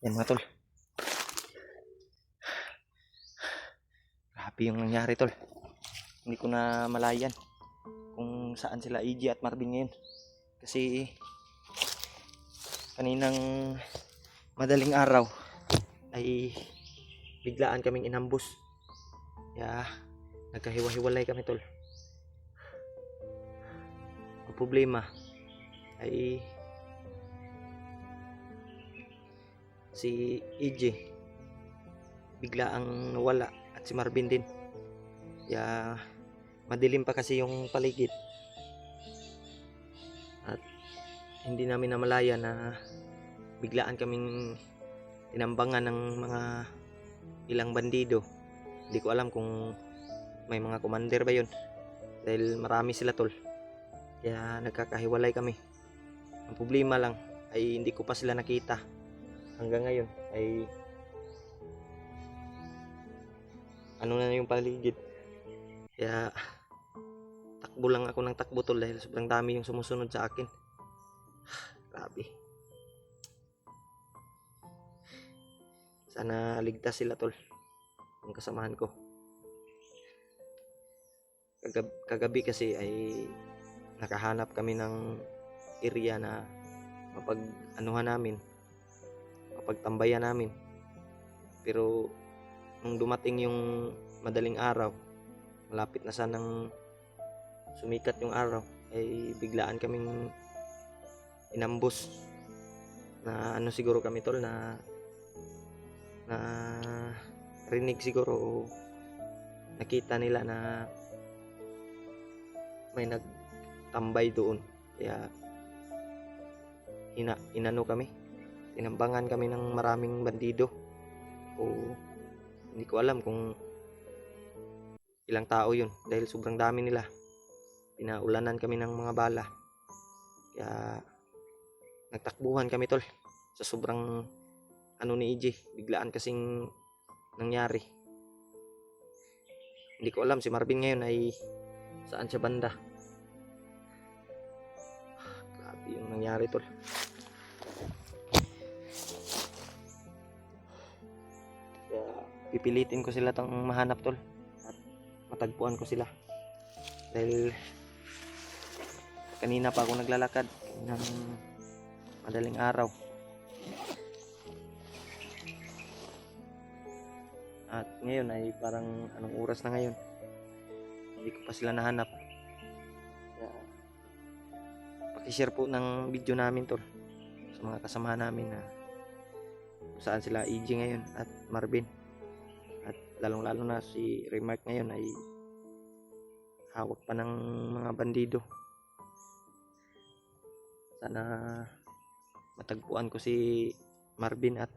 Yan mga tol. Grabe yung nangyari tol. Hindi ko na malayan kung saan sila EJ at Marvin ngayon. Kasi kaninang madaling araw ay biglaan kaming inambus. Kaya nagkahiwa-hiwalay kami tol. Ang problema ay si EJ bigla ang nawala at si Marvin din. Kaya madilim pa kasi yung paligid at hindi namin namalaya na biglaan kaming tinambangan ng mga ilang bandido. Hindi ko alam kung may mga commander ba yun dahil marami sila tol. Kaya nagkakahiwalay kami. Ang problema lang ay hindi ko pa sila nakita hanggang ngayon. Ay ano na yung paligid. Kaya takbo lang ako ng takbo tol dahil sobrang dami yung sumusunod sa akin. Grabe. Sana ligtas sila tol, yung kasamahan ko. Kagabi kasi ay nakahanap kami ng area na mapag-anuhan namin, mapagtambayan namin. Pero nung dumating yung madaling araw, malapit na sanang sumikat yung araw, ay biglaan kaming inambus. Na ano siguro kami tol, na rinig siguro o nakita nila na may nagtambay doon. Kaya inano kami, tinambangan kami ng maraming bandido, o hindi ko alam kung ilang tao yun dahil sobrang dami nila. Pinaulanan kami ng mga bala. Kaya nagtakbuhan kami tol sa sobrang ano ni EJ. Biglaan kasing nangyari. Hindi ko alam si Marvin ngayon ay saan siya banda. Grabe yung nangyari tol. Kaya pipilitin ko sila tong mahanap tol at matagpuan ko sila. Dahil kanina pa ako naglalakad ng madaling araw. At ngayon ay parang anong oras na ngayon, hindi ko pa sila nahanap. Kaya pakishare po ng video namin tol sa mga kasama namin na kung saan sila EJ ngayon at Marvin. At lalong lalo na si Remark ngayon ay hawak pa ng mga bandido. Sana matagpuan ko si Marvin at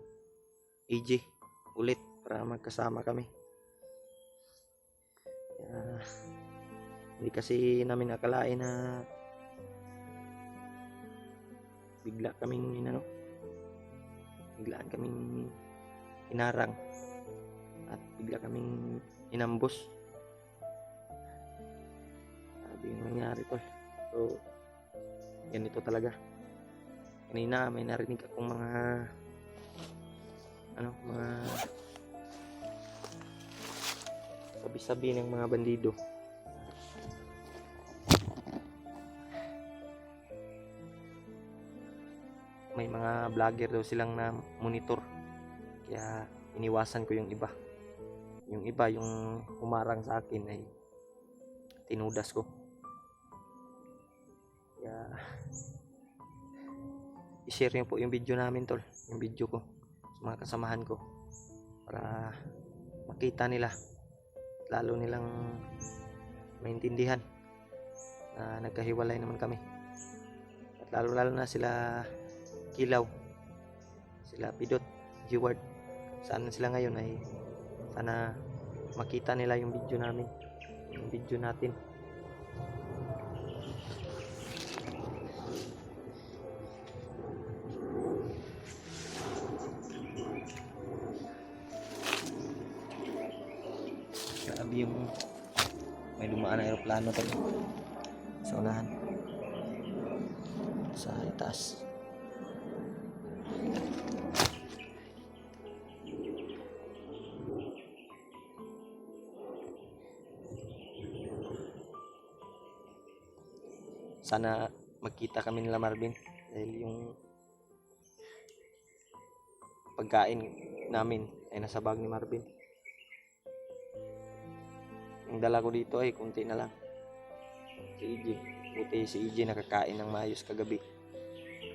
EJ ulit para magkasama kami. Hindi kasi namin akalain na biglaan kaming inarang at bigla kaming inambos. Sabi yung nangyari tol. So ganito talaga. Kanina may narinig akong mga sabi-sabi ng mga bandido. May mga vlogger daw silang na monitor. Kaya iniwasan ko yung iba. Yung iba, yung humarang sa akin ay tinudas ko. Kaya i-share nyo po yung video namin tol, yung video ko sa mga kasamahan ko para makita nila, lalo nilang maintindihan na nagkahiwalay naman kami. At lalo na sila Kilaw, sila Pidot, Jeward, saan sila ngayon ay sana makita nila yung video namin, yung video natin. Grabe yung may dumaan na aeroplano tol sa unahan, sa itaas. sana magkita kami nila Marvin dahil yung pagkain namin ay nasa bag ni Marvin. Yung dala ko dito ay kunti na lang. Si EJ, buti si EJ nakakain ng maayos kagabi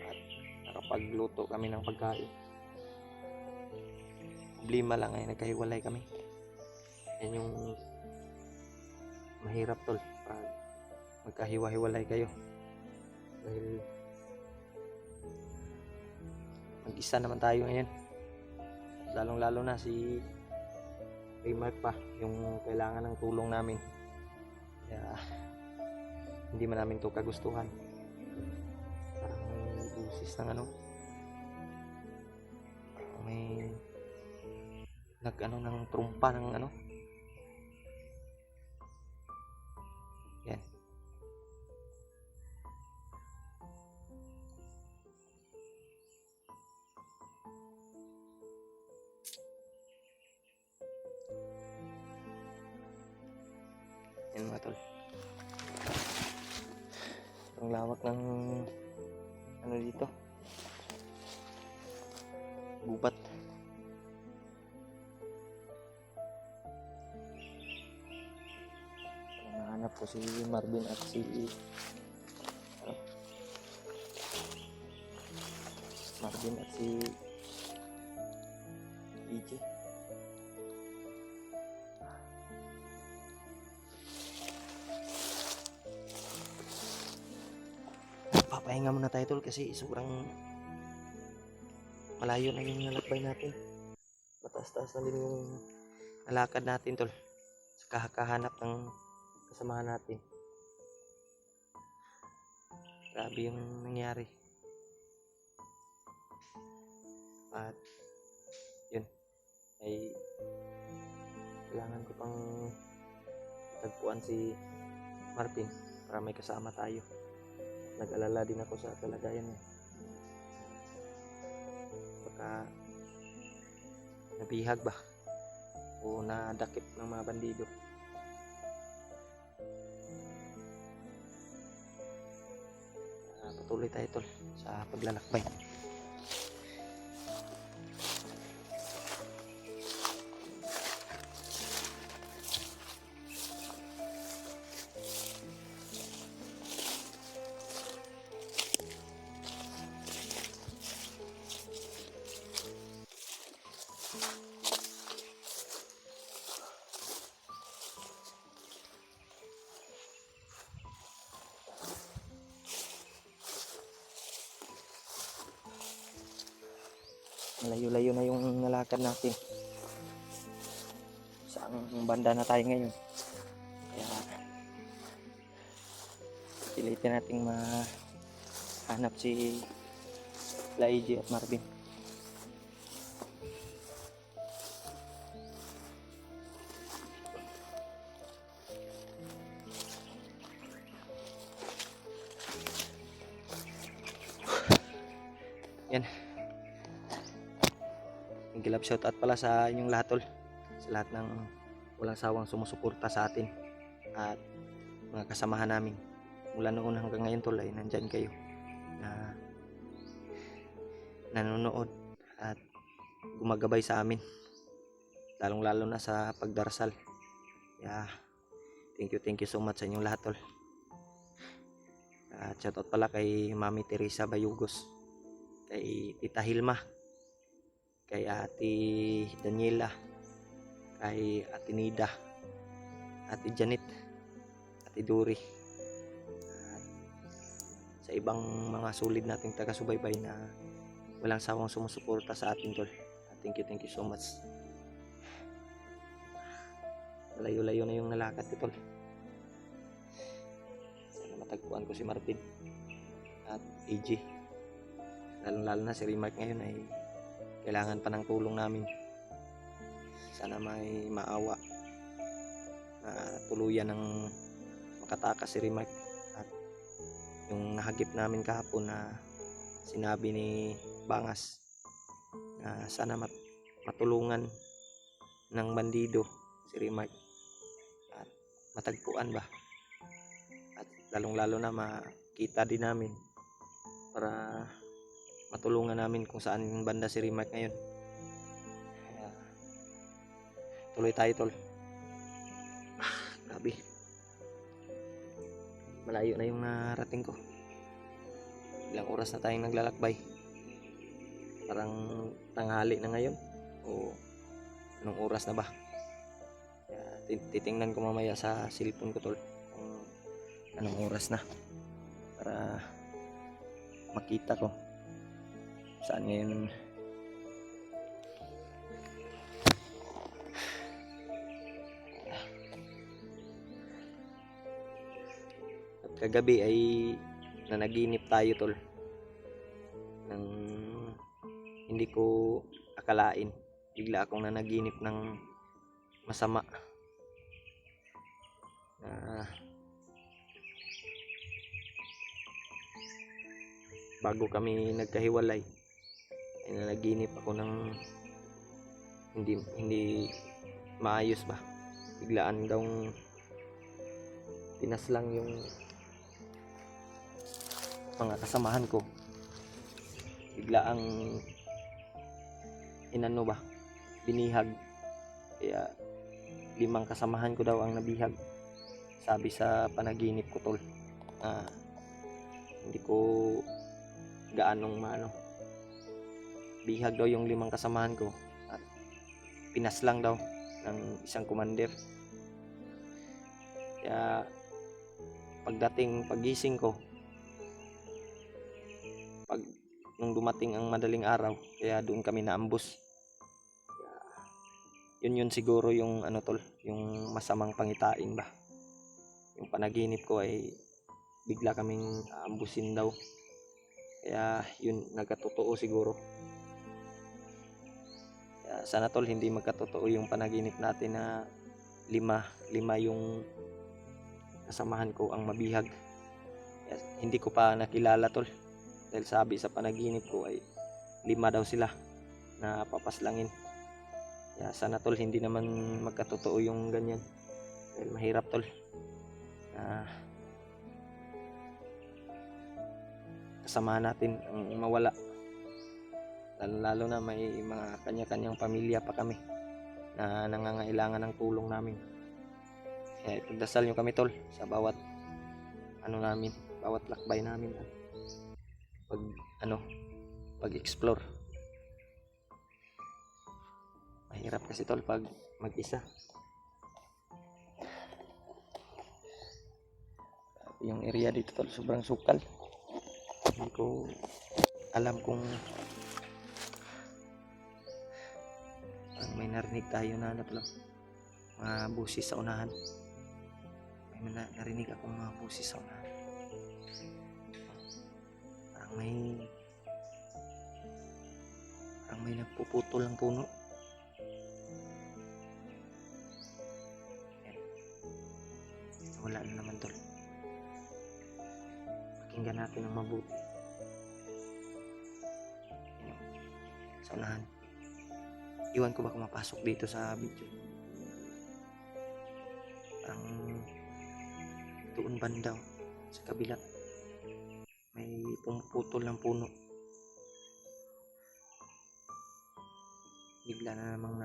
at nakapagluto kami ng pagkain. Problema lang ay nagkahiwalay kami. Yan yung mahirap tol pag magkahiwa-hiwalay kayo dahil mag-isa naman tayo ngayon, lalong lalo na si Remark pa yung kailangan ng tulong namin, kaya hindi man namin to kagustuhan. Parang may busis ng may ng trumpa ng yan. Yan mga tol, ang lawak ng dito, gubat. Nahanap ko si Marvin at si Marvin at si EJ. Papahinga muna tayo tol kasi sobrang malayo na yung nalakbay natin. Mataas-taas na din yung nalakad natin tol sa kakahanap ng kasamahan natin. Grabe yung nangyari. At yun ay kailangan ko pang tagpuan si Marvin para may kasama tayo. Nag-alala din ako sa kalagayan niya, baka nabihag ba o nadakip ng mga bandido. Patuloy tayo tol sa paglalakbay. Layo-layo na yung nalakad natin. Saan banda na tayo ngayon? Kaya pilitin nating mahanap si EJ at Marvin. Yan. Gilab shoutout pala sa inyong lahat tol, sa lahat ng walang sawang sumusuporta sa atin at mga kasamahan namin mula noon hanggang ngayon tol ay nandyan kayo na nanonood at gumagabay sa amin, lalong lalo na sa pagdarasal. Kaya thank you so much sa inyong lahat tol. At shoutout pala kay Mami Teresa Bayugos, kay Tita Hilma, kay Ate Daniela, kay Ate Nida, Ate Janet, Ate Duri, at sa ibang mga solid nating taga-subaybay na walang sawang sumusuporta sa atin tol. Thank you so much. Layo-layo na yung nalakad ko tol. Sana matagpuan ko si Marvin at EJ. Lalo na si Remark ngayon ay kailangan pa ng tulong namin. Sana may maawa na tuluyan ng makatakas si Remark. At yung nahagip namin kahapon na sinabi ni Bangas na sana matulungan ng bandido si Remark at matagpuan ba, at lalong lalo na makita din namin para matulungan namin kung saan banda si Rimark ngayon. Kaya, tuloy tayo tol. Grabe, malayo na yung narating ko. Ilang oras na tayong naglalakbay, parang tanghali na ngayon o anong oras na ba. Kaya titingnan ko mamaya sa cellphone ko tol kung anong oras na para makita ko saan ngayon. At kagabi ay nanaginip tayo tol nang hindi ko akalain. Bigla akong nanaginip ng masama na bago kami nagkahiwalay ay nanaginip ako ng hindi maayos ba. Biglaan daw pinaslang yung mga kasamahan ko. Biglaang inano ba, binihag. Kaya 5 kasamahan ko daw ang nabihag, sabi sa panaginip ko tol. Hindi ko gaanong maano, bihag daw yung 5 kasamahan ko at pinaslang daw ng isang commander. Kaya pagising ko, nung dumating ang madaling araw, kaya doon kami naambus. Yun siguro yung ano tol, yung masamang pangitain ba. Yung panaginip ko ay bigla kaming aambusin daw. Kaya yun nagkatotoo siguro. Kaya sana tol hindi magkatotoo yung panaginip natin na 5 yung kasamahan ko ang mabihag. Kaya hindi ko pa nakilala tol. Dahil sabi sa panaginip ko ay 5 daw sila na papaslangin. Kaya sana tol hindi naman magkatotoo yung ganyan. Dahil mahirap tol. Kasamahan natin ang mawala. Lalo na may mga kanya-kanyang pamilya pa kami na nangangailangan ng tulong namin. Kaya ipagdasal nyo kami tol sa bawat namin, bawat lakbay namin. Pag-explore. Mahirap kasi tol pag mag-isa. Yung area dito tol sobrang sukal. Hindi ko alam kung may narinig tayo na mga busis sa unahan. May narinig akong mga busis sa unahan. Parang may nagpuputol ng puno. Wala na naman tol. Pakinggan natin ang mabuti. Sa unahan. Iwan ko ba kung mapasok dito sa video. Parang doon banda sa kabila may pumuputol ng puno. Bigla na namang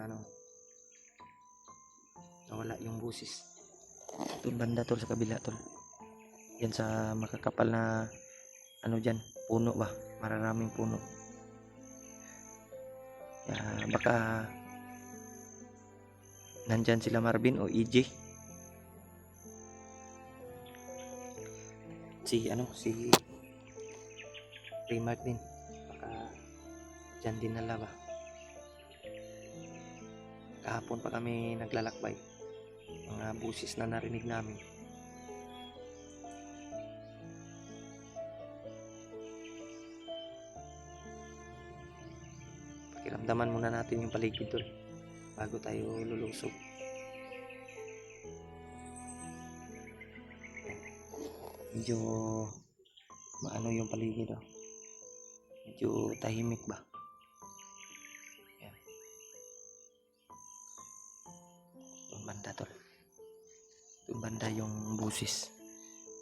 nawala yung busis. Doon banda tol sa kabila tol. Yan sa makakapal na dyan, puno ba, mararaming puno. Kaya baka nandyan sila Marvin o EJ. Si Rimark din, baka dyan din nala ba. Kahapon pa kami naglalakbay, mga busis na narinig namin. Pakiramdaman muna natin yung paligid tol bago tayo lulusog. Medyo maano yung paligid medyo tahimik ba. Yan. Doon banda tol. Doon banda yung busis.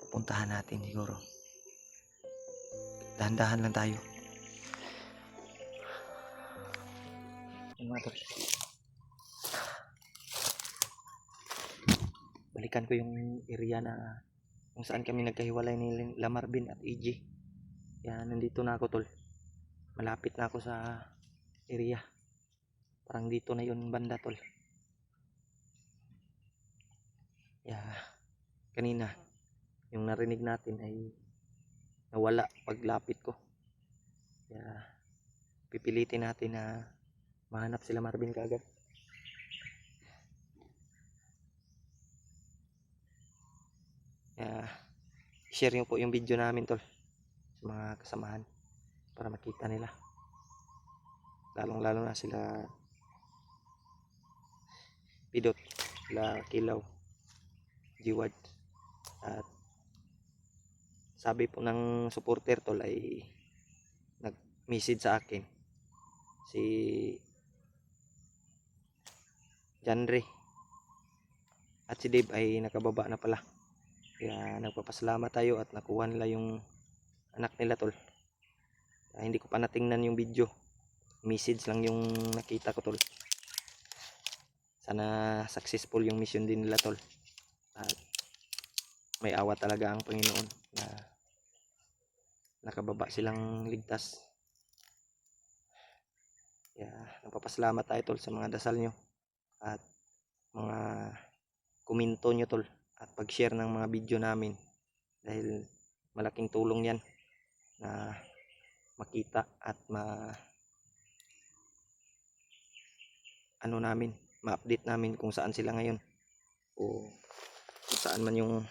Pupuntahan natin siguro. Dahan-dahan lang tayo. Mga tol, balikan ko yung area na kung saan kami nagkahiwalay ni Lamarvin at EJ. Kaya nandito na ako tol. Malapit na ako sa area. Parang dito na yun banda tol. Kaya kanina yung narinig natin ay nawala paglapit ko. Kaya pipilitin natin na mahanap sila Marvin kaagad. Kaya share nyo po yung video namin tol sa mga kasamahan para makita nila. Lalong lalo na sila Pidot, sila Kilaw, Jiwad. At sabi po ng supporter tol ay nag-message sa akin si Janre at si Dave ay nakababa na pala. Kaya nagpapasalamat tayo at nakuha nila yung anak nila tol. Kaya hindi ko pa natingnan yung video. Message lang yung nakita ko tol. Sana successful yung mission din nila tol. At may awa talaga ang Panginoon na nakababa silang ligtas. Kaya nagpapasalamat tayo tol sa mga dasal nyo at mga komento nyo tol at pag-share ng mga video namin, dahil malaking tulong yan na makita at ma-update namin kung saan sila ngayon o kung saan man yung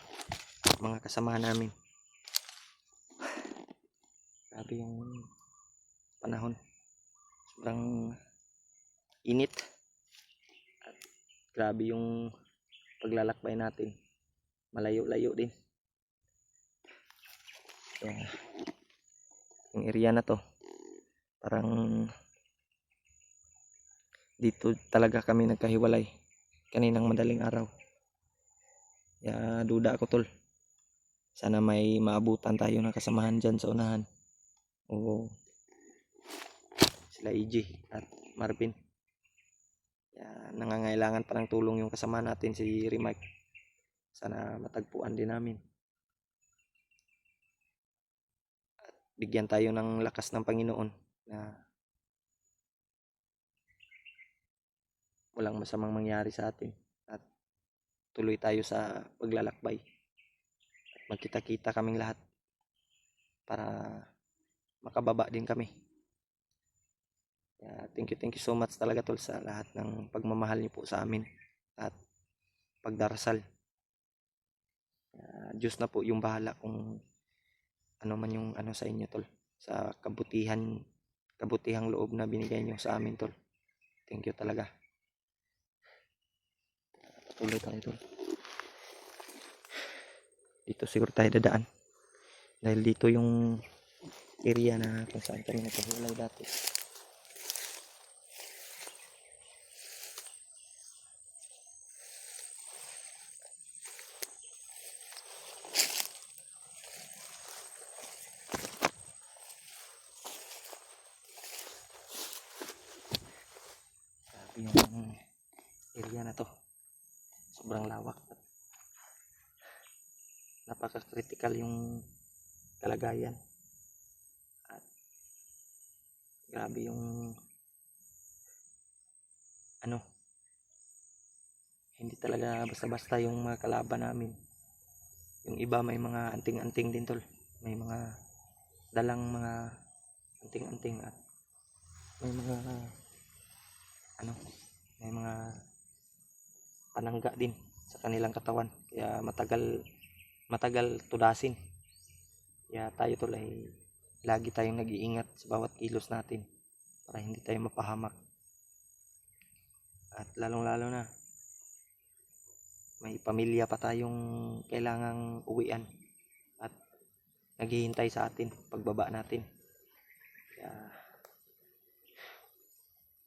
mga kasama namin. Grabe yung panahon, sobrang init at grabe yung paglalakbay natin, malayo-layo din. Kaya yung area na to parang dito talaga kami nagkahiwalay kaninang madaling araw. Kaya duda ako tol, sana may maabutan tayo na kasamahan dyan sa unahan o sila EJ at Marvin. Kaya nangangailangan pa ng tulong yung kasama natin si Rimark. Sana matagpuan din namin at bigyan tayo ng lakas ng Panginoon na walang masamang mangyari sa atin at tuloy tayo sa paglalakbay at magkita-kita kaming lahat para makababa din kami. Thank you so much talaga tol sa lahat ng pagmamahal niyo po sa amin at pagdarasal. Diyos na po yung bahala kung ano man yung ano sa inyo tol, sa kabutihang loob na binigay niyo sa amin tol. Thank you talaga. Patuloy tayo tol. Dito siguro tayo dadaan dahil dito yung area na kung saan kami nagkahiwalay dati. Yung area na to sobrang lawak at napaka-critical yung kalagayan at grabe yung hindi talaga basta-basta yung mga kalaban namin. Yung iba may mga anting-anting din tol, may mga dalang mga anting-anting at may mga may mga panangga din sa kanilang katawan, kaya matagal tudasin. Kaya tayo tol ay lagi tayong nag-iingat sa bawat kilos natin para hindi tayo mapahamak. At lalong lalo na may pamilya pa tayong kailangang uwian at naghihintay sa atin pagbaba natin. Kaya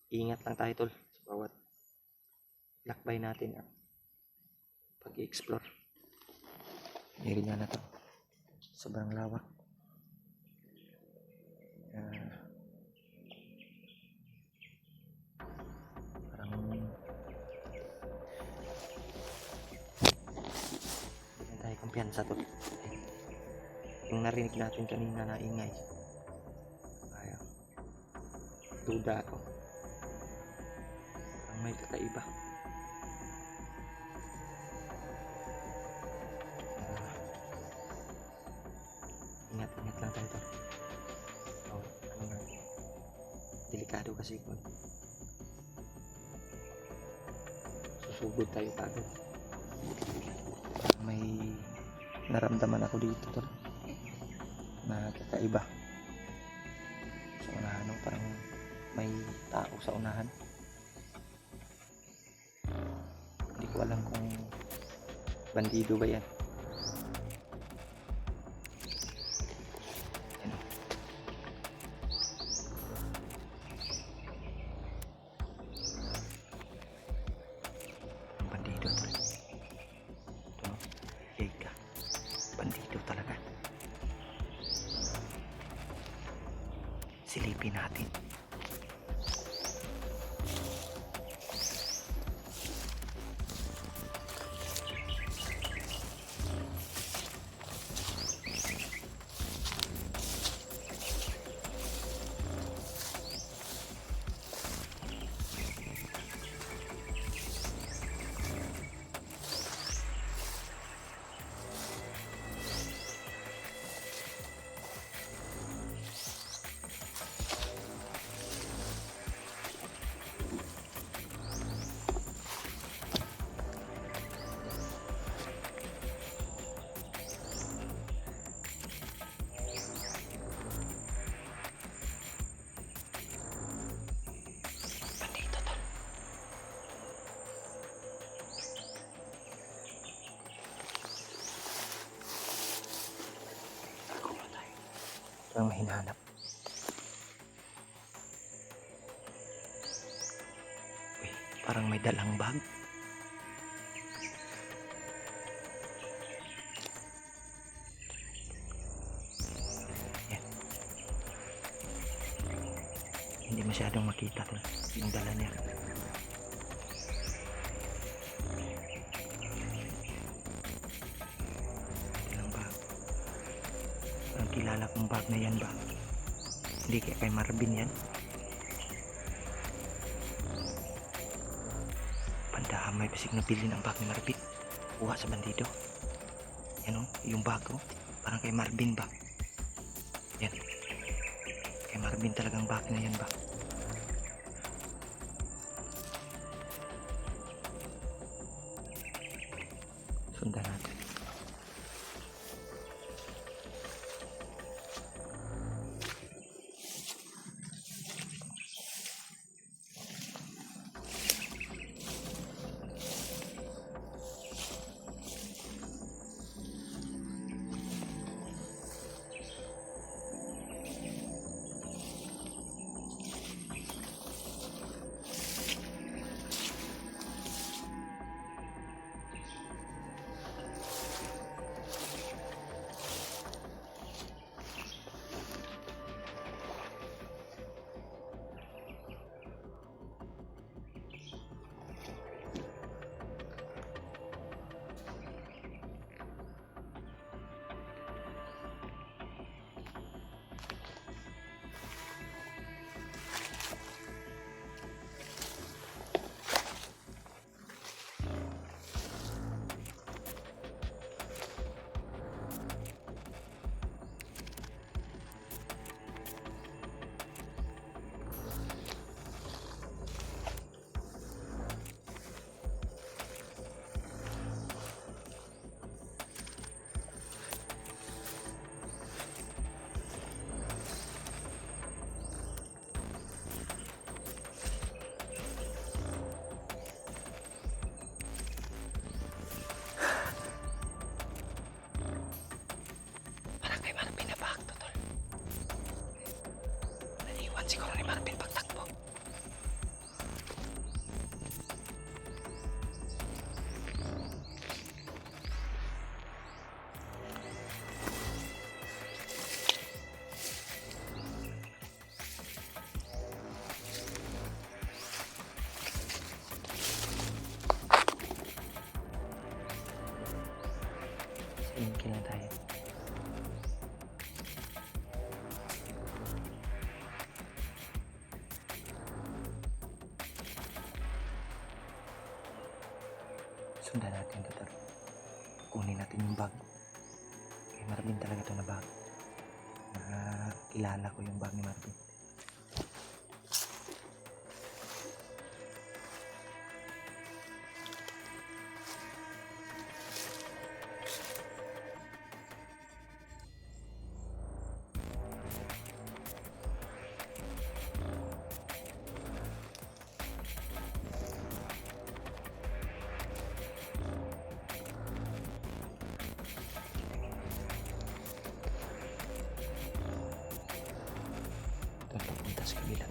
ingat lang tayo tol sa bawat lakbay natin at pag-i-explore. Area na to sobrang lawak. kumpiyansa tol. Yung narinig natin kanina na ingay, ayun, duda ako, parang may kakaiba. Ingat lang tayo tol. Ano nga, delikado kasi kung susugod tayo kagad. May naramdaman ako dito tol na kakaiba sa unahan, parang may tao sa unahan. Hindi ko alam kung bandido ba yan. Yan. Ang bandido tol. Ito, Leica. Bandido talaga. Silipin natin. Parang may hinahanap. Uy, parang may dalang bag. Yan. Hindi masyadong makita to yung dala niya. Dalang bag. Parang kilala kong bag na yan ba? Hindi kaya kay Marvin yan. Pandahan, may bisig na bilhin ang bag ni Marvin. Kuha sa bandido. Yan o, yung bag ko. Parang kay Marvin ba? Yan. Kay Marvin talagang bag na yan ba? Sundan natin. Sundan natin ito, tol. Kunin natin yung bag. Kay Marvin talaga ito na bag. Kilala ko yung bag ni Marvin. Papunta sa kabila.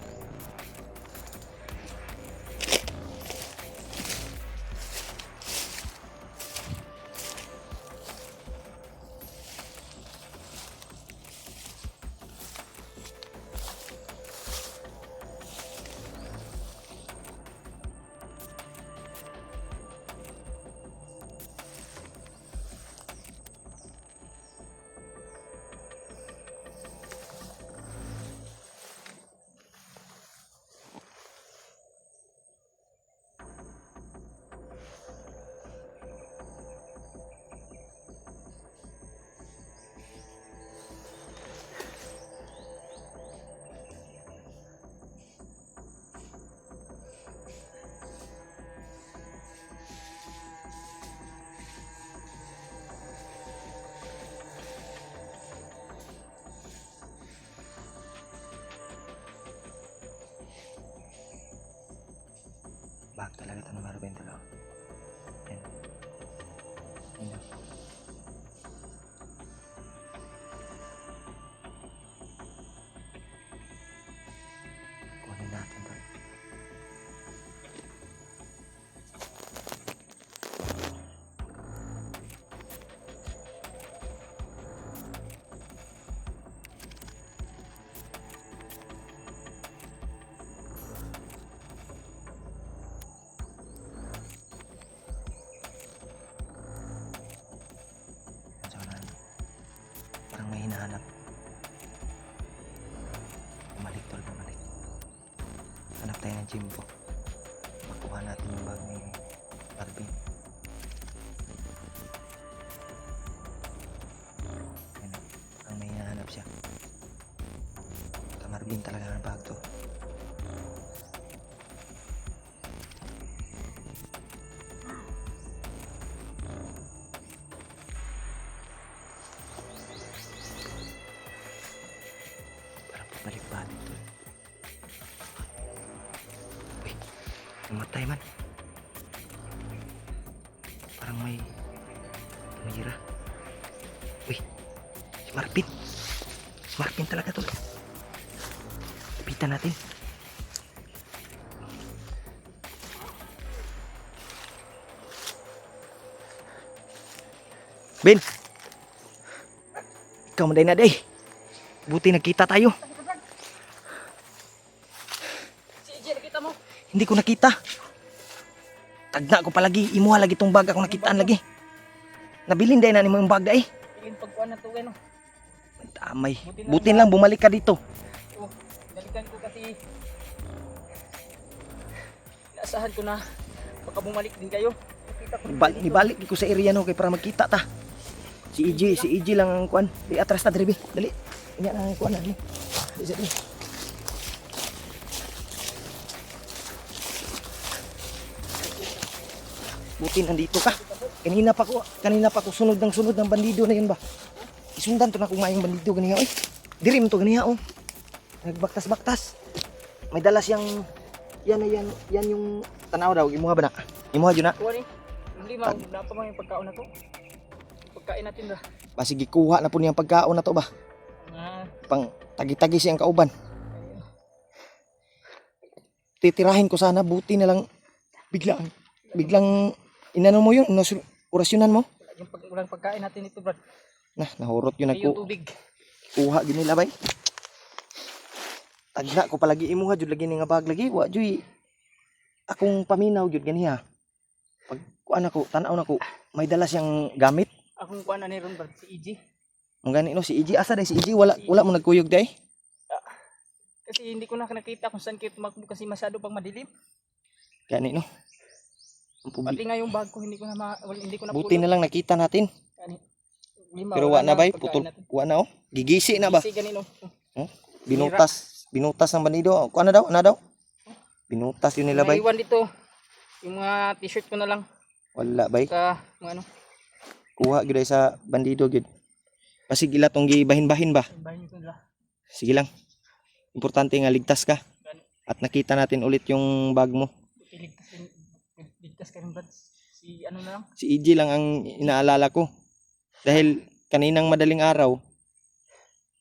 Bag talaga ito ng Marvin talaga. Yan. Yan. Kunin natin ito. Parang may hinahanap. Bumalik, tol, bumalik. Hanap tayo ng Jimbo. Makuha natin yung bag ni Marvin. Ayan, parang may hinahanap siya. Ka Marvin talaga ng bag to. Balik-balik to. Uy, namatay man. Parang may tumira. Uy, si Marvin. Si Marvin talaga to. Lapitan natin. Ben! Ikaw maday na day. Buti nagkita tayo. Hindi ko nakita. Tagna ko palagi. Imuha lagi tong bag ako nakitaan lagi. Nabilin day na ni mo yung bag day. Tingin pagkuhan na to no. Tamay. Buti lang bumalik ka dito. Oh, balikan ko kasi inaasahan ko na baka bumalik din kayo. Nakita ko Nibalik ko sa area no kay para magkita ta. Si EJ lang ang kuan. Di atras ta diri be. Dali. Inya lang ang kuan ani. Dali. Buti nandito ka. Kanina pa ko sunod ng bandido na yun ba. Isundan to na kung mayong bandido ganiya oy. Diri mo to ganiya oh. Nagbaktas-baktas. May dala siyang yan yung tanaw daw imuha ba na? Imuha jud na. kuha ni. Hindi mao na pa man yung pagkaon na to. Pagkain natin ra. Ba sige kuha na po niyang pagkaon na to ba. Pang tagi-tagi siyang kauban. Titirahin ko sana buti na lang biglang inano mo yun, orasyonan mo? Yung ulang pagkain natin ito, brad. Nahurot yun Yung ako. tubig. Kuha ginila bay. Tagna ko palagi imuha jud lagi ni nga bag lagi. Wa joy. Akong paminaw jud ganiha. Pag kuan ako, tan-aw nako, may dala siyang gamit. Akong kuan ani ron, brad, si EJ. Ang gani no si EJ asa day si EJ wala mo nagkuyog day. Kasi hindi ko na nakita kung saan kayo tumakbo kasi masyado pang madilim. Gani no. Pati nga yung bag ko hindi ko na hindi ko na Buti na lang nakita natin. Yani, lima, Pero wala wa na bay, pagkain putol. natin. Wa na oh. Gigisi na ba? Gisi ganino. Oh? Binutas ng bandido. Kuha na daw, Binutas yun nila bay. Naiwan dito. Yung mga t-shirt ko na lang. Wala bay. Sa mga ano. Kuha gid sa bandido gid. Pasigila tong gibahin-bahin ba? Bahin ko nila. Sige lang. Importante nga ligtas ka. At nakita natin ulit yung bag mo. Ligtas ka rin Brad. Si ano na lang. Si EJ lang ang inaalala ko. Dahil kaninang madaling araw,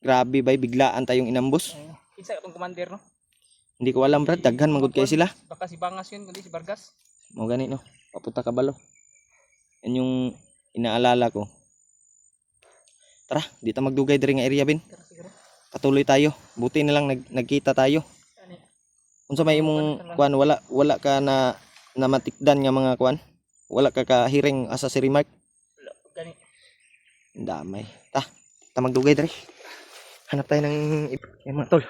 grabe bay, biglaan tayong inambus. Isa itong commander no. Hindi ko alam brad, daghan manggod kay sila. Baka si Bangas yun, kundi si Vargas. Mo gani no. Papunta ka balo. Yan yung inaalala ko. Tara, di ta magdugay diri nga area bin. Tara siguro. Patuloy tayo. Buti na lang nagkita tayo. Ani. Unsa may imong kuan, wala ka na matikdan nga mga kuan. Wala ka kahiring asa si Remark. Gani. Damay. Ta magdugay diri. Hanap tayo ng yan mga tol.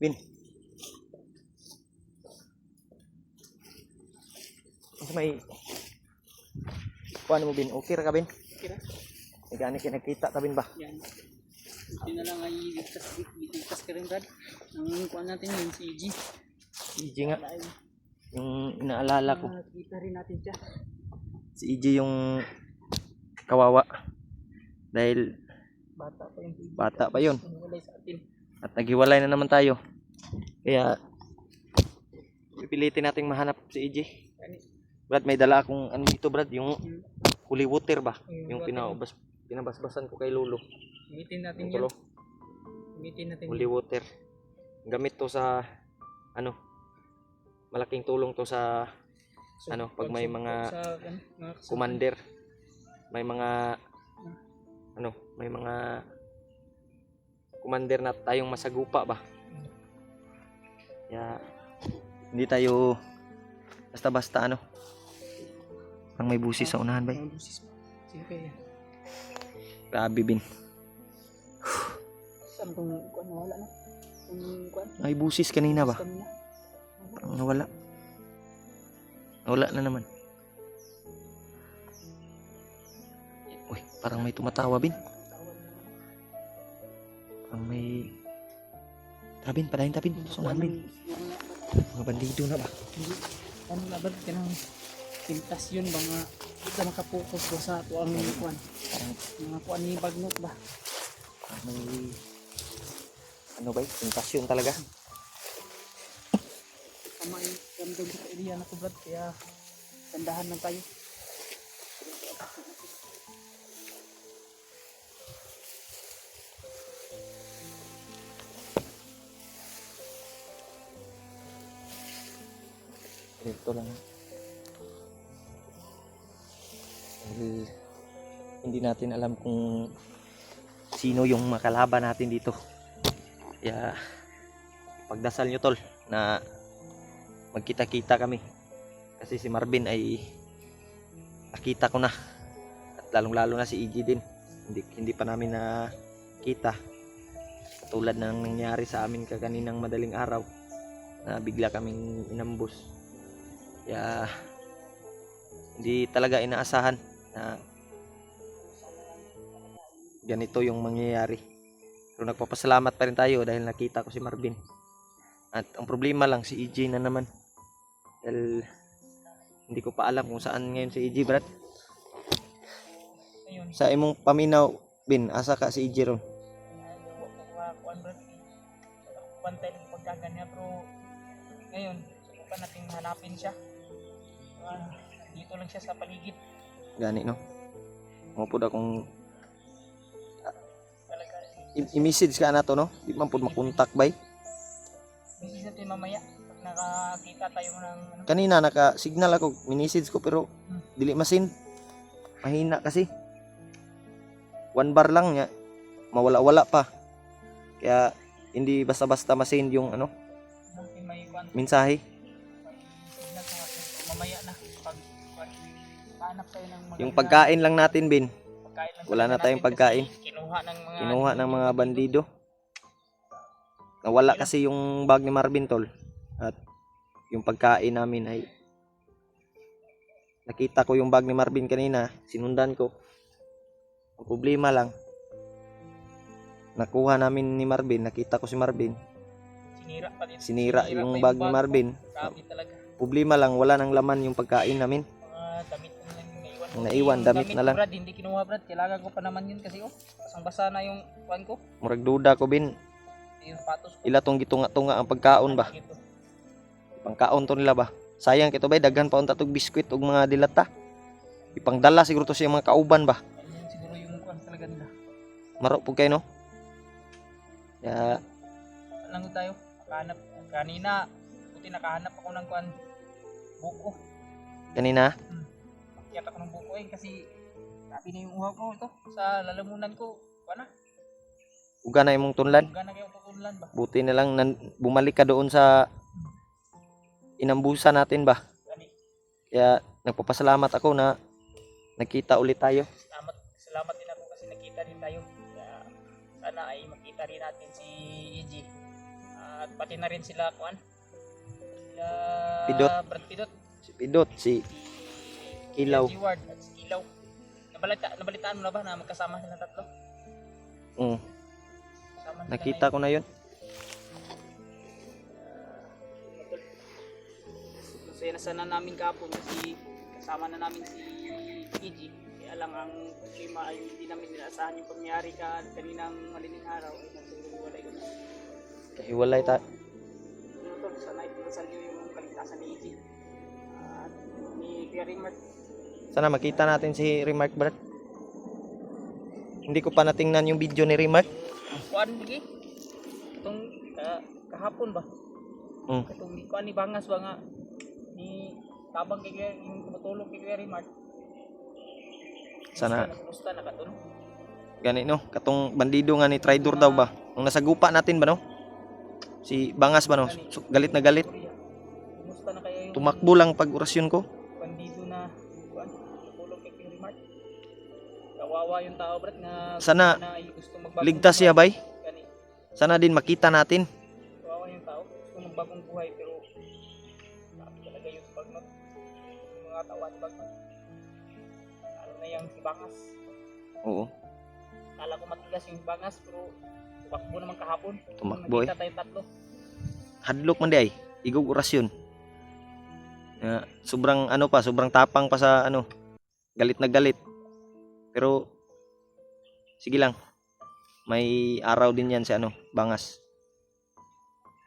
Bin. Unsa may kuan mo bin? Okay ra ka bin? Kira. Gani kinakita ta bin ba? Yan. Ito na lang ay ligtas ka rin Brad. Ang kuha natin yun si EG. EJ nga. Yung inaalala ko. Kita rin natin siya. Si EJ yung kawawa. Dahil Bata pa yun. bata pa yun. Sa atin. At naghiwalay na naman tayo. Kaya pipilitin nating mahanap si EJ. Brad, may dala akong ano dito Brad, yung holy water ba? Yung pinabasbasan ko kay Lolo. Gamitin natin Yung yun. tulo, Gamitin natin holy water. Gamit to sa ano, malaking tulong to sa ano, pag may mga commander, may mga ano, may mga commander na tayong masagupa ba. Kaya hindi tayo basta-basta ano. Ang may busis sa unahan ba? Sige kaya. Grabe bin. Saan kung wala na? Kung kuan? May busis kanina ba? Kanina. Ang nawala. Nawala na naman. Uy, parang may tumatawa bin. Parang may... Tara bin, padahin ta bin. Sunan bin. Mga bandido na ba? Ano na ba? Kanang pintas yun ba nga kita makapokus ba sa ito ang mga kuan? Mga kuan ni bagnot ba? Parang may... Ano ba? Tentasyon talaga. Tama yung ganda sa area na ko Brad. Kaya tandahan lang tayo. Dito lang. Dahil hindi natin alam kung sino yung makalaban natin dito. Kaya pagdasal nyo tol na magkita-kita kami. Kasi si Marvin ay nakita ko na. At lalong-lalo na si EG din. Hindi pa namin nakita. Tulad ng nangyari sa amin kaganinang madaling araw na bigla kaming inambus. Kaya hindi talaga inaasahan na ganito yung mangyayari. Pero nagpapasalamat pa rin tayo dahil nakita ko si Marvin. At ang problema lang si EJ na naman. Dahil hindi ko pa alam kung saan ngayon si EJ Brad. Ayun. Sa imong paminaw bin, asa ka si EJ ron? Kuan Brad. Pantay ng pagkaganya pero ngayon subukan natin hanapin siya. Dito lang siya sa paligid. Gani no. Mo pud akong Talaga. i-message ka na to no. Di man pud makontak bay. Message natin mamaya. Pag nakakita tayo ng ano. Kanina naka-signal ako, message ko pero dili masin. Mahina kasi. 1 bar lang niya. Mawala-wala pa. Kaya hindi basta-basta masend yung ano, Natin may kuan. mensahe. Signal sa atin. Mamaya na. Pag hanap tayo ng mga Yung pagkain lang natin bin. pagkain lang Wala na natin tayong kasi pagkain. Kinuha ng mga bandido. Nawala kasi yung bag ni Marvin tol. At yung pagkain namin ay nakita ko yung bag ni Marvin kanina, sinundan ko. Ang problema lang, nakuha namin ni Marvin, nakita ko si Marvin, Sinira pa din. sinira pa yung bag ni ko. Marvin. Grabe talaga. Problema lang, wala nang laman yung pagkain namin. Mga damit ko lang yung naiwan. Ang naiwan, Yung damit na lang. ko, Brad, hindi kinuha, Brad. Kailangan ko pa naman yun kasi basang-basa na yung kuan ko. Murag duda ko bin, Yung sapatos ko. ila tong gitunga-tunga ang pagkaon ba? Ito. Pangkaon to nila ba? Sayang kito ba, daghan pa unta tog biskwit ug mga dilata. Ipangdala siguro to sa mga kauban ba? Yan siguro yung kuan talaga nila. Maro pug kay no. Ya, Lang tayo. Nakahanap. Kanina, buti nakahanap ako ng kuan. Buko. kanina, Kiyat ako ng buko kasi sabi na yung uhaw ko ito. Sa lalamunan ko. Kuan na. uga na imong tunlan. Huwag na kayo tutulan ba? Buti na lang bumalik ka doon sa inambusan natin ba? Gani. Kaya nagpapasalamat ako na nakita ulit tayo. Salamat din ako kasi nakita din tayo. Kaya sana ay makita rin natin si EG. At pati na rin sila kuan. Sila Pidot. Brad Pidot. Si Pidot, si Kilaw. Si Ward at si Kilaw. Nabalitaan mo na ba na magkasama sila tatlo? Kasama sila Nakita ko na yun. Masaya na sana namin kapon kasi kasama na namin si EG. Kaya lang ang problema ay hindi namin inaasahan yung pangyayari kaninang malining araw ay nagsuwalay ko na. Kahiwalay ta. Sana ipinasal nyo yung kaligtasan ni EG. At ni Kuya Rimart. Sana makita natin si Remark Brad. Hindi ko pa natingnan yung video ni Remark. Kuan lagi. Itong kahapon ba? Itong kuan ni Bangas ba nga ni tabang kay yung tumutulong kay Kuya Rimart. Sana Kumusta nakatulong? gani no, katong bandido nga ni Tridor daw ba? Nung nasagupa natin ba no? Si Bangas ba no? Galit na galit. Kumusta na kaya yung Tumakbo lang pag orasyon ko. bandido na kuan tumutulong kay Kuya Rimart? Kawawa yung tao Brad nga Sana ay gusto magbagong ligtas siya bay. Gani. Sana din makita natin. Kawawa yung tao gusto magbagong buhay pero sabi talaga yung bagnot. Yung mga tawan bagnot. Ano na yung si Bangas. Oo, Kala ko matigas yung Bangas pero tumakbo naman kahapon. tumakbo eh. Nakita tayo tatlo. Hadlok man di ay. Igog orasyon. Sobrang ano pa, sobrang tapang pa sa ano. Galit na galit. Pero sige lang. May araw din yan si ano, Bangas.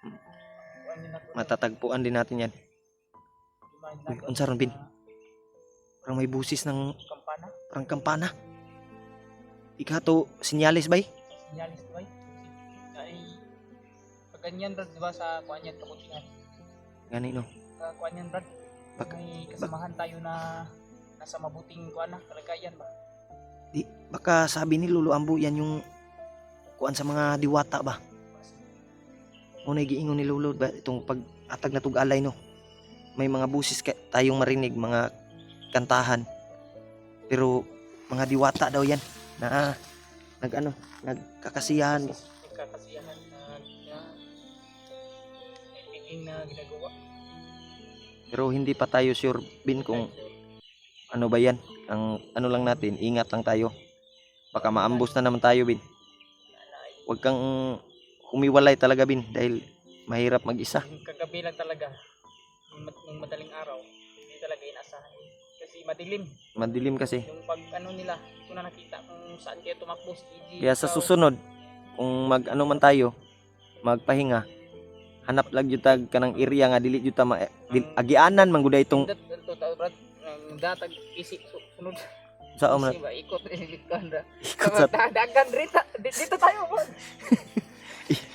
Kuan yun ako. Matatagpuan din natin yan. Uy, unsa ron, Bin? Parang may busis ng Kampana. parang kampana. Ikato, sinyalis bay? Sinyalis ba? Ay pag ganyan Brad, diba sa kuan yan kaputingan. Gani no. Kuan yan Brad. Bak- May kasamahan tayo na nasa mabuting kuan na kalagayan ba? Di, baka sabi ni Lolo Ambo yan yung kuan sa mga diwata ba? Muna giingon ni Lolo ba itong pag-atag na tug-alay no. May mga busis tayong marinig, mga kantahan. Pero mga diwata daw yan na nagkakasiyahan. Nagkakasiyahan na piging na ginagawa. Pero hindi pa tayo sure Bin kung ano ba yan. Ang ano lang natin, ingat lang tayo. Baka maambus na naman tayo Bin. Huwag kang humiwalay talaga Bin dahil mahirap mag-isa. Yung kagabi lang talaga, yung madaling araw, hindi talaga inasahan. Kasi madilim. Madilim kasi. Yung pag ano nila, hindi ko na nakita kung saan kayo tumakbo si EG. Kaya sa susunod, kung mag ano man tayo, magpahinga, hanap lang jud tag kanang area nga dili jud ta agianan man gud itong Ito tao Brad, ang datag isi sunod. sa man Isi ba ikot ikot ra. ikot sa Dagan rita. Dito tayo ba?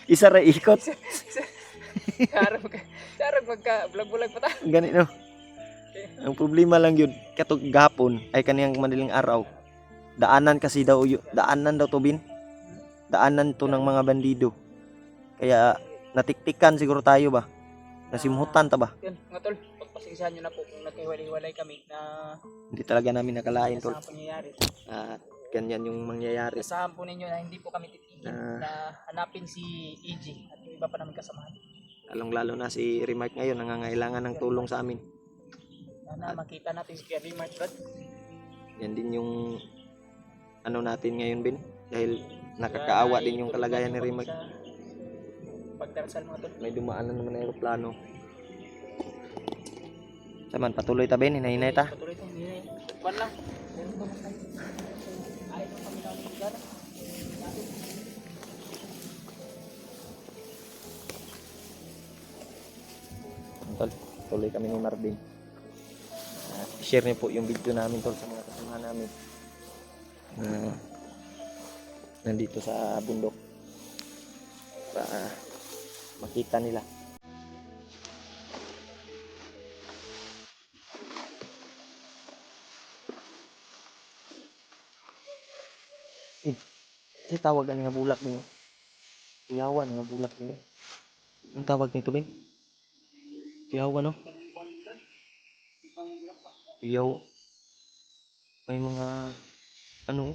isa ra ikot Sarap magka vlog-vlog pa ta. gani no. Ang problema lang yun katong gahapon ay kaniyang madaling araw. Daanan kasi daw daanan daw to Bin. Daanan to ng mga bandido. Kaya natiktikan siguro tayo ba? Nasimhutan ta ba? Yun, mga tol, pagpasensyahan nyo na po kung naghiwalay-hiwalay kami na Hindi talaga namin nakalain tol. sa pangyayari. At ganyan yung mangyayari. Asahan po ninyo na hindi po kami titigil Ah. na hanapin si EG at yung iba pa namin kasamahan. Lalong-lalo na si Remark ngayon, nangangailangan ng tulong sa amin. Sana makita natin si Kuya Remark, Brad. Yan din yung ano natin ngayon, Bin. Dahil nakakaawa din yung kalagayan ni Remark. Pagdarasal mga tol. May dumaan na naman na aeroplano. Saman, patuloy ta, Ben. Hinahinay ta. Patuloy ito. Kuan lang. Ay, ito kami lang ng gana. Tol, tuloy kami ni Marvin. Share niyo po yung video namin, tol, sa mga kasama namin. Nandito sa bundok. Para makita nila. Kasi tawag nga bulak niyo. Iyawan nga bulak niyo. Ang tawag nito, Ben? Iyawan, no? Iyaw. May mga ano?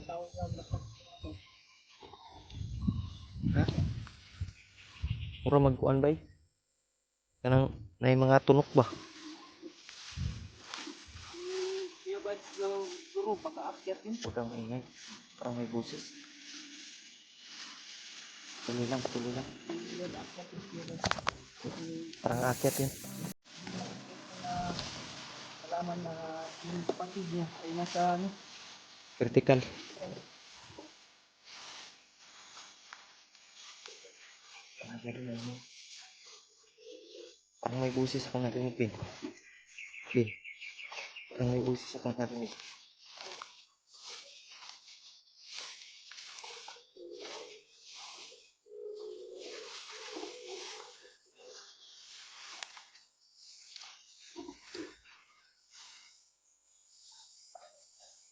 Ha? Mura magkuan ba? Kanang may mga tunok ba? Kuya Brad, guru, baka akyat yun. Huwag kang maingay. Parang may buses. Tuloy lang, tuloy lang. Parang akyat yun. Alaman na yung kapatid niya ay nasa ano. Vertical. Parang may buses akong narinig, Pin. Pin. Parang may buses akong narinig.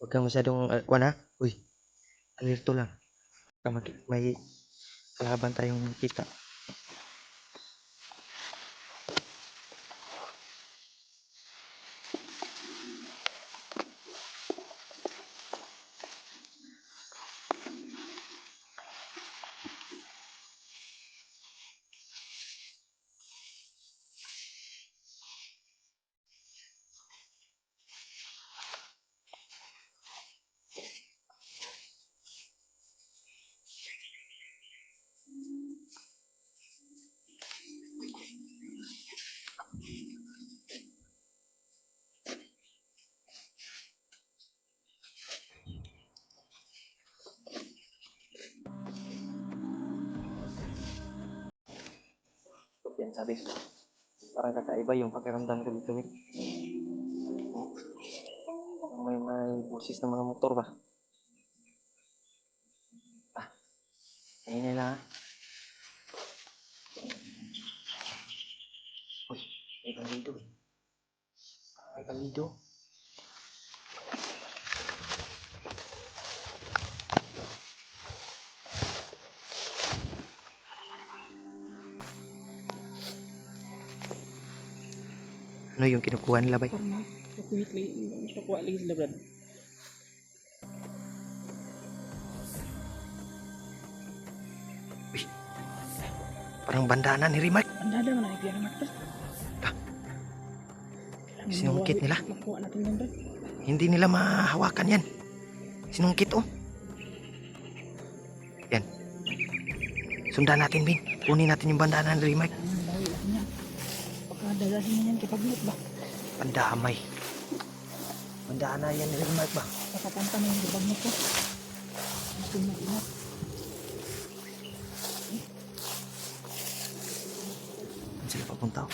Huwag kang masyadong, kuwan ha? Uy, alerto lang. May kalaban tayong kita. Yan sabi ko. Parang kakaiba yung pakiramdam ko dito, Mick. May busis ng mga motor ba? Ayun na lang ha. Uy, may kalido eh. May kalido. Ano yung kinukuha nila, bay? Nakuha lagi sila, Brad. Uy, parang bandana ni Remark. Ang dada man na Kuya Remark, Brad. Sinungkit nila. Makuha natin yan, Brad. Hindi nila mahawakan yan. Sinungkit, oh. Yan. Sundan natin, Bin. Kunin natin yung bandana ni Remark. Ang bawi natin yan. Pagkadalahin niya yan kipaglut ba? Pandamay. Bandana yan ni Remark ba? Pakapanta na yung libag nito. Ingat. Saan sila papunta, oh?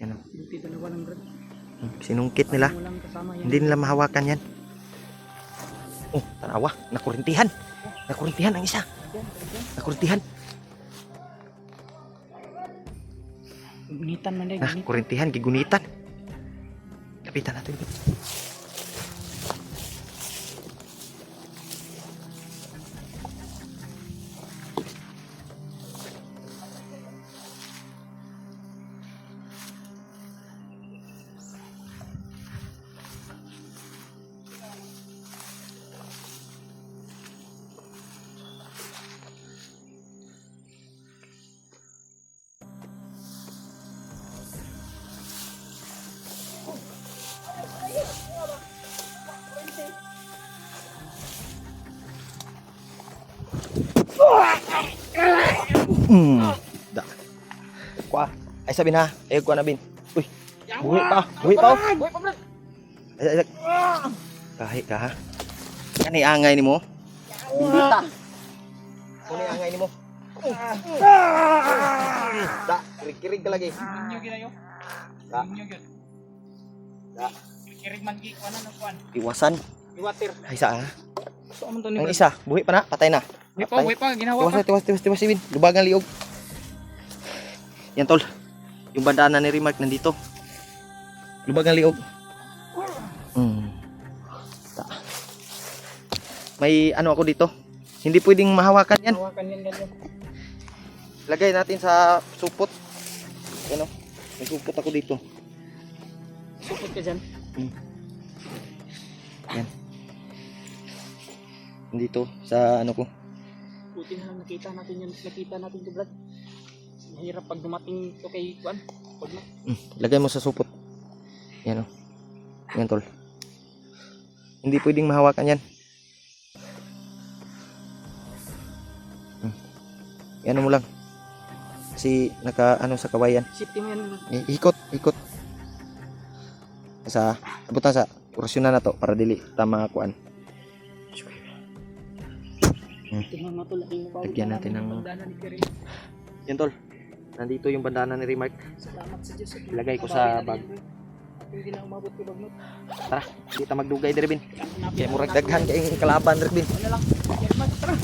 Yan, oh. Buti dalawa lang, Brad. Sinungkit nila. Walang kasama yan. Hindi nila mahawakan yan. Oh, tanawa. Nakurintihan. Nakurintihan ang isa. Nakurintihan. Gunitan man din. Kurintihan. Gigunitan. Lapitan natin. Da. Kuha. Ay sabi na. Ay kuha na bin. Uy. Buhi pa. Buhi pa. Buhi pa, Brad. Ay. Kahit ka ha. Kani angay nimo. Bita. Kani angay nimo. Da, kirig ka lagi. Inyo ginayo. Da. Inyo gyud. Da. Kirig man gi kuan na kuan. Iwasan. Iwater. Ay isa ha. So man to ni Ang Brad. isa, buhi pa na, patay na. Buhi pa ginawa pa. Tiwas, Bin. Lubagang liog. Yan, tol. Yung bandana ni Remark nandito. Lubagang liog. Ta. May ano ako dito. Hindi pwedeng mahawakan yan. Hawakan yan ganyan. Lagay natin sa supot. Ano? May supot ako dito. Supot ka dyan. Yan. Dito sa ano ko. Buti na lang nakita natin yan. Nakita natin to, Brad. Mahirap pag dumating to kay kuan. Pag na. Lagay mo sa supot. Yan o. Yan, tol. Hindi pwedeng mahawakan yan. Yan mo lang. Kasi naka ano sa kawayan. Safety mo yan. Ikot. Sa abutan sa orasyon na to para dili tama kuan. Tingnan mo to, laking mabawal. Lagyan natin ng- bandana ni Kirin. Yan, tol. Nandito yung bandana ni Remark. Salamat sa Diyos. Ilagay ko sa bag. Hindi na umabot ko bagnot. Tara, kita magdugay dire bin. Kaya murag daghan kay kalaban dire bin. Ano lang. Yan man, tara.